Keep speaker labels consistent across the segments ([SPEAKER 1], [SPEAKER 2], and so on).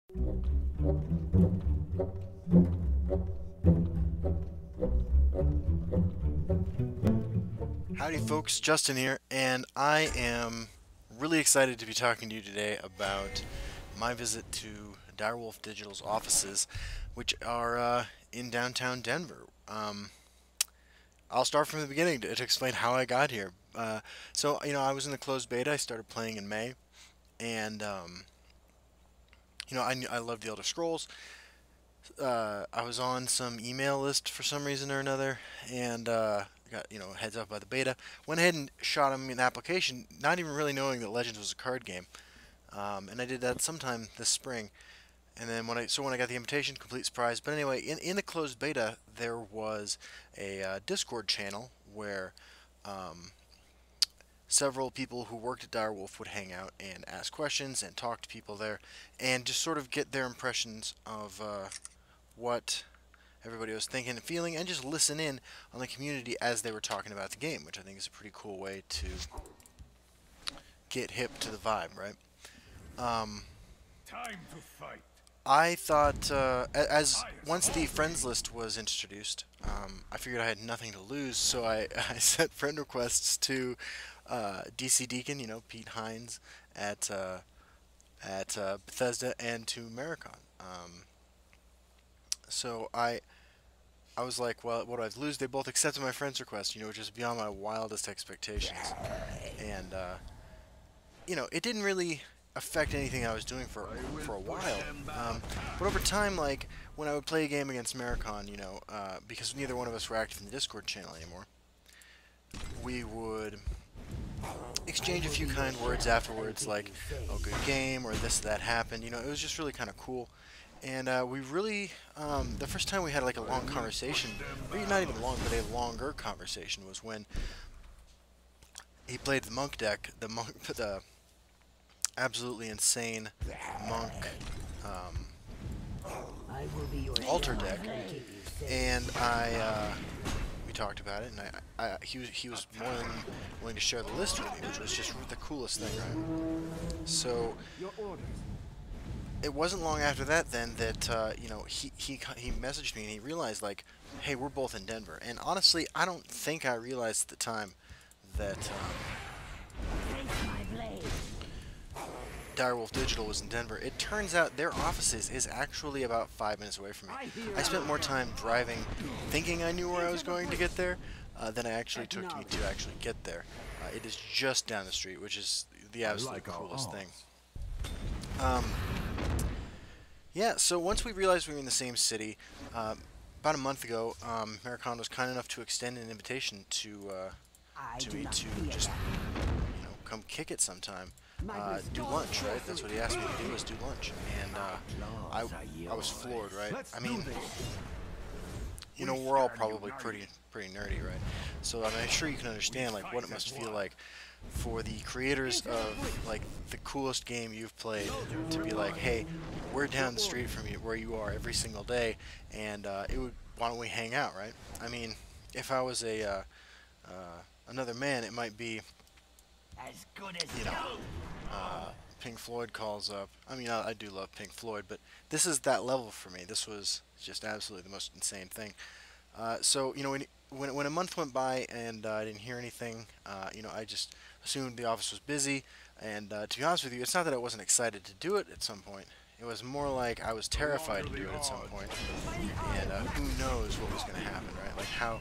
[SPEAKER 1] Howdy, folks. Justin here, and I am really excited to be talking to you today about my visit to Direwolf Digital's offices, which are in downtown Denver. I'll start from the beginning to explain how I got here. I was in the closed beta. I started playing in May, and I love the Elder Scrolls. I was on some email list for some reason or another, and got heads up by the beta. Went ahead and shot him an application, not even really knowing that Legends was a card game. And I did that sometime this spring. And then when I got the invitation, complete surprise. But anyway, in the closed beta, there was a Discord channel where um, several people who worked at Direwolf would hang out and ask questions and talk to people there, and just sort of get their impressions of what everybody was thinking and feeling, and just listen in on the community as they were talking about the game, which I think is a pretty cool way to get hip to the vibe, right? Um,
[SPEAKER 2] Time to fight.
[SPEAKER 1] I thought, as once the friends list was introduced, I figured I had nothing to lose, so I sent friend requests to DC Deacon, Pete Hines at Bethesda, and to Maricon. So I was like, well, what do I have to lose? They both accepted my friend's request, which is beyond my wildest expectations. And, it didn't really affect anything I was doing for a while. But over time, like, when I would play a game against Maricon, because neither one of us were active in the Discord channel anymore, we would exchange a few kind words afterwards, like, oh, good game, or this, that happened. It was just really kind of cool. And we really, the first time we had like a long conversation, maybe not even long, but a longer conversation, was when he played the monk deck, the absolutely insane monk altar deck, and we talked about it, and he was more than willing to share the list with me, which was just the coolest thing, right? So it wasn't long after that then that he messaged me and he realized, like, hey, we're both in Denver. And honestly, I don't think I realized at the time that Direwolf Digital was in Denver. It turns out their offices is actually about 5 minutes away from me. I spent more time driving, thinking I knew where I was going to get there, than I actually took me to actually get there. It is just down the street, which is the absolute coolest thing. Yeah, so once we realized we were in the same city, about a month ago, Maricon was kind enough to extend an invitation to me to just, come kick it sometime. Do lunch, right? That's what he asked me to do, was do lunch. And I was floored, right? I mean, we're all probably pretty nerdy, right? So I'm sure you can understand, like, what it must feel like for the creators of, like, the coolest game you've played to be like, hey, we're down the street from you, where you are every single day, and why don't we hang out, right? I mean, if I was another man, it might be, you know, Pink Floyd calls up. I mean, I do love Pink Floyd, but this is that level for me. This was just absolutely the most insane thing. So, when a month went by and I didn't hear anything, I just assumed the office was busy. And to be honest with you, it's not that I wasn't excited to do it at some point. It was more like I was terrified to do it at some point. And who knows what was going to happen, right? Like,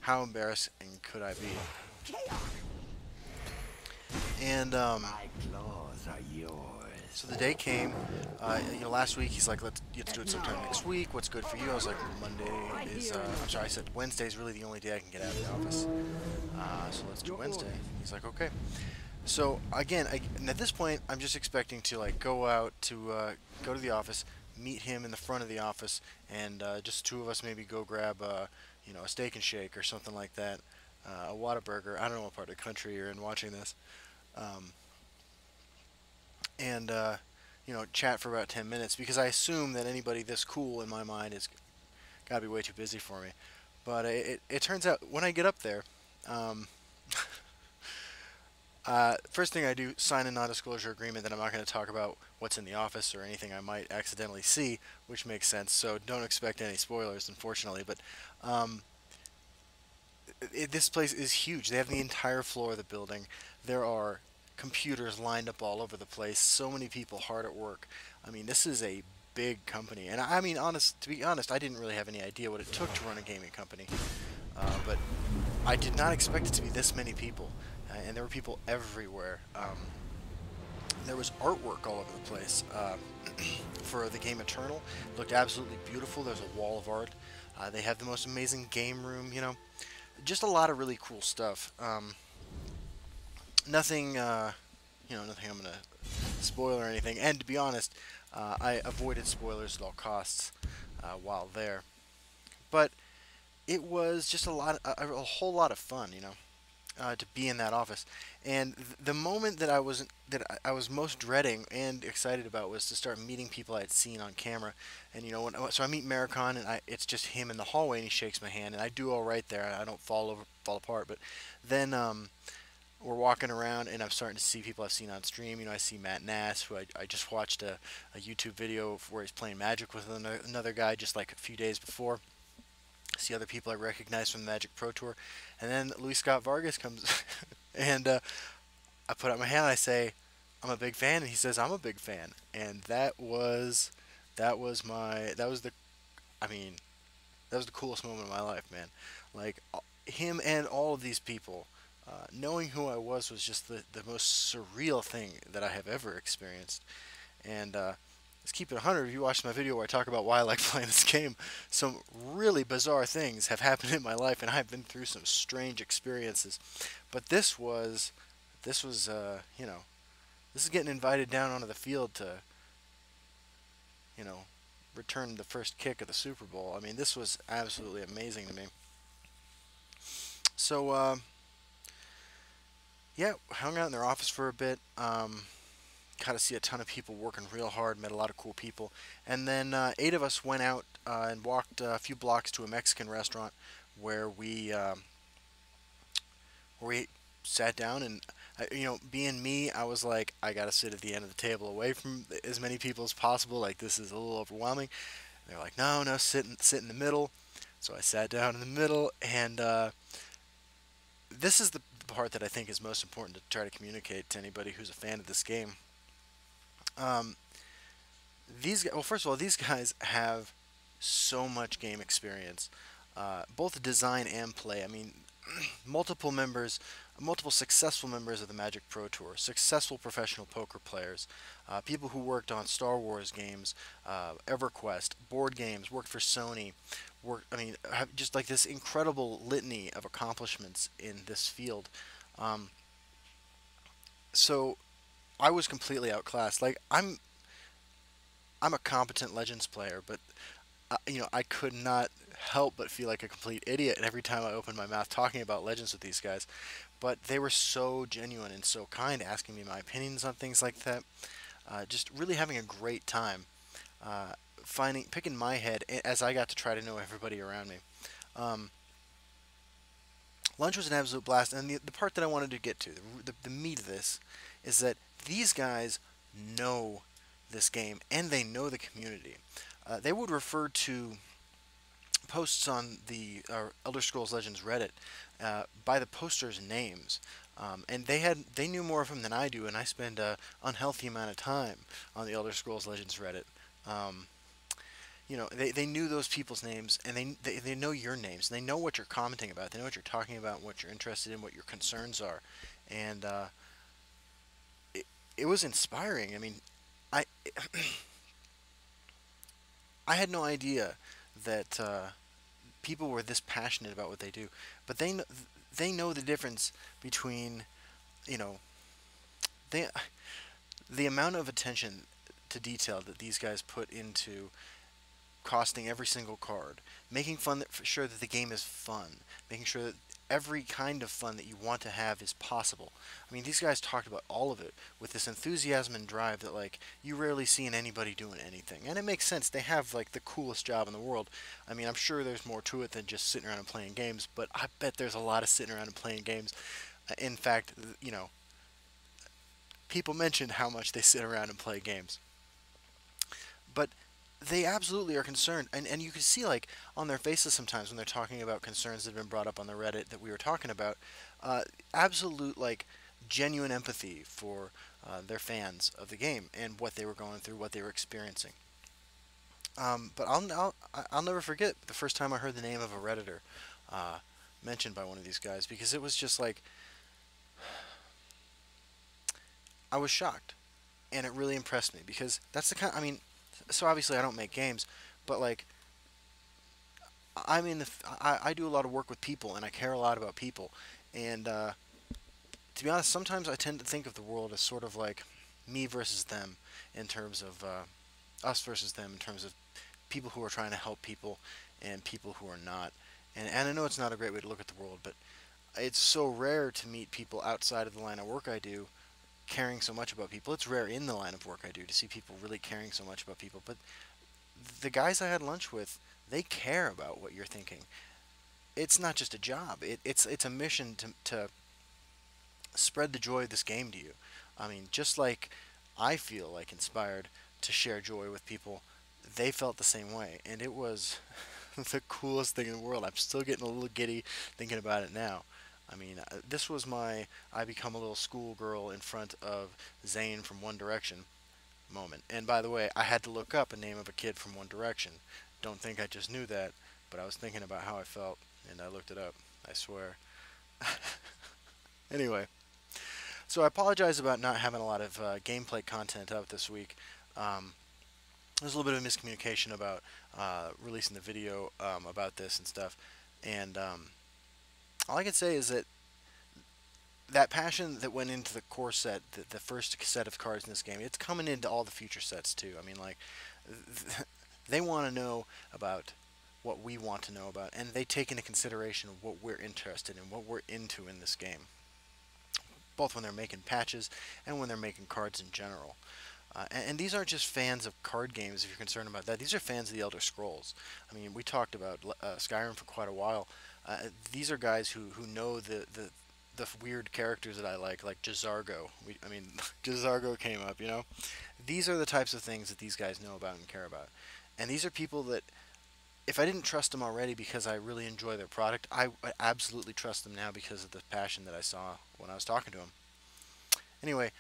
[SPEAKER 1] how embarrassing could I be? And so the day came. Last week he's like, let's do it sometime next week. What's good for you? I was like, Monday is. I'm sorry, I said Wednesday is really the only day I can get out of the office. So let's do Wednesday. He's like, okay. So again, and at this point, I'm just expecting to, like, go out to go to the office, meet him in the front of the office, and just two of us maybe go grab a steak and shake or something like that, a Whataburger. I don't know what part of the country you're in watching this, um, and chat for about 10 minutes, because I assume that anybody this cool in my mind is gotta be way too busy for me. But it turns out when I get up there, um, First thing I do, sign a non-disclosure agreement that I'm not going to talk about what's in the office or anything I might accidentally see, which makes sense. So don't expect any spoilers, unfortunately. But um, this place is huge. They have the entire floor of the building. There are computers lined up all over the place. So many people hard at work. I mean, this is a big company, and I mean, to be honest, I didn't really have any idea what it took to run a gaming company. But I did not expect it to be this many people, and there were people everywhere. There was artwork all over the place. For the game Eternal, it looked absolutely beautiful. There's a wall of art. They have the most amazing game room. Just a lot of really cool stuff. Nothing, nothing I'm gonna spoil or anything. And to be honest, I avoided spoilers at all costs while there. But it was just a whole lot of fun. To be in that office. And the moment that I was most dreading and excited about was to start meeting people I had seen on camera. And so I meet Maricon, and it's just him in the hallway, and he shakes my hand, and I do all right there. I don't fall apart. But then we're walking around, and I'm starting to see people I've seen on stream. I see Matt Nass, who I just watched a YouTube video of where he's playing Magic with another guy just like a few days before. See other people I recognize from the Magic Pro Tour, and then Luis Scott Vargas comes, and I put out my hand and I say, "I'm a big fan," and he says, "I'm a big fan," and that was the I mean that was the coolest moment of my life, man. Like him and all of these people, knowing who I was just the most surreal thing that I have ever experienced, and let's keep it 100. If you watched my video where I talk about why I like playing this game, some really bizarre things have happened in my life, and I've been through some strange experiences. But this was, this is getting invited down onto the field to, you know, return the first kick of the Super Bowl. I mean, this was absolutely amazing to me. So, yeah, hung out in their office for a bit. Got to see a ton of people working real hard, met a lot of cool people. And then 8 of us went out and walked a few blocks to a Mexican restaurant where we sat down and, being me, I was like, I got to sit at the end of the table away from as many people as possible. Like, this is a little overwhelming. And they're like, no, sit in the middle. So I sat down in the middle, and this is the part that I think is most important to try to communicate to anybody who's a fan of this game. Um, well, first of all, these guys have so much game experience, both design and play. I mean, multiple members, multiple successful members of the Magic Pro Tour, successful professional poker players, people who worked on Star Wars games, EverQuest, board games, worked for Sony, have just like this incredible litany of accomplishments in this field. Um, so I was completely outclassed. Like I'm a competent Legends player, but I could not help but feel like a complete idiot every time I opened my mouth talking about Legends with these guys. But they were so genuine and so kind, asking me my opinions on things like that. Just really having a great time, picking my head as I got to try to know everybody around me. Um, Lunch was an absolute blast, and the part that I wanted to get to, the meat of this, is that these guys know this game and they know the community. They would refer to posts on the Elder Scrolls Legends Reddit by the posters' names, and they knew more of them than I do, and I spend an unhealthy amount of time on the Elder Scrolls Legends Reddit. Um, they knew those people's names, and they know your names, and they know what you're commenting about. They know what you're talking about, what you're interested in, what your concerns are, and it was inspiring. I mean, I I had no idea that people were this passionate about what they do, but they know the difference between, you know, they the amount of attention to detail that these guys put into costing every single card, making sure that the game is fun, making sure that every kind of fun that you want to have is possible. I mean, these guys talked about all of it with this enthusiasm and drive that like you rarely see in anybody doing anything. And it makes sense. They have like the coolest job in the world. I mean, I'm sure there's more to it than just sitting around and playing games, but I bet there's a lot of sitting around and playing games. In fact, people mention how much they sit around and play games. But they absolutely are concerned, and you can see like on their faces sometimes when they're talking about concerns that have been brought up on the Reddit that we were talking about, absolute like genuine empathy for their fans of the game and what they were going through, what they were experiencing. But I'll never forget the first time I heard the name of a redditor mentioned by one of these guys, because it was just like I was shocked, and it really impressed me because that's the kind. I mean, so obviously I don't make games, but like I do a lot of work with people, and I care a lot about people. And to be honest, sometimes I tend to think of the world as sort of like me versus them in terms of us versus them in terms of people who are trying to help people and people who are not. And I know it's not a great way to look at the world, but it's so rare to meet people outside of the line of work I do caring so much about people. It's rare in the line of work I do to see people really caring so much about people. But the guys I had lunch with, they care about what you're thinking. It's not just a job. It's a mission to spread the joy of this game to you. I mean, just like I feel like inspired to share joy with people, they felt the same way, and it was the coolest thing in the world. I'm still getting a little giddy thinking about it now. I mean, this was my I become a little schoolgirl in front of Zayn from One Direction moment. And by the way, I had to look up a name of a kid from One Direction. Don't think I just knew that, but I was thinking about how I felt, and I looked it up. I swear. Anyway, so I apologize about not having a lot of gameplay content out this week. There's a little bit of miscommunication about releasing the video about this and stuff, and all I can say is that that passion that went into the core set, the first set of cards in this game, it's coming into all the future sets too. I mean, like, they want to know about what we want to know about, and they take into consideration what we're interested in, what we're into in this game, both when they're making patches and when they're making cards in general. And these aren't just fans of card games, if you're concerned about that. These are fans of the Elder Scrolls. I mean, we talked about Skyrim for quite a while. These are guys who know the weird characters that I like Jazargo. I mean, Jazargo came up, you know? These are the types of things that these guys know about and care about. And these are people that, if I didn't trust them already because I really enjoy their product, I absolutely trust them now because of the passion that I saw when I was talking to them. Anyway,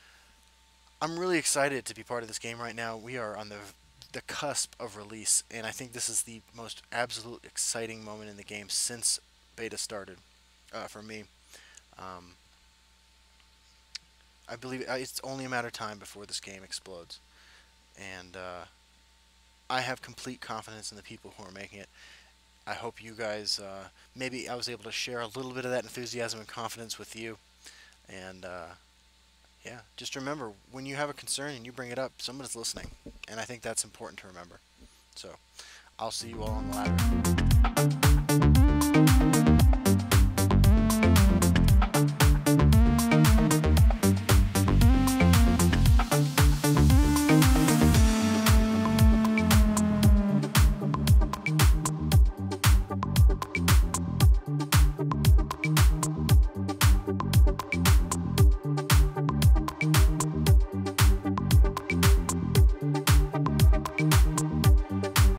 [SPEAKER 1] I'm really excited to be part of this game right now. We are on the cusp of release, and I think this is the most absolute exciting moment in the game since beta started for me. I believe it's only a matter of time before this game explodes, and I have complete confidence in the people who are making it. I hope you guys, maybe I was able to share a little bit of that enthusiasm and confidence with you, and yeah, just remember, when you have a concern and you bring it up, somebody's listening, and I think that's important to remember. So, I'll see you all on the ladder.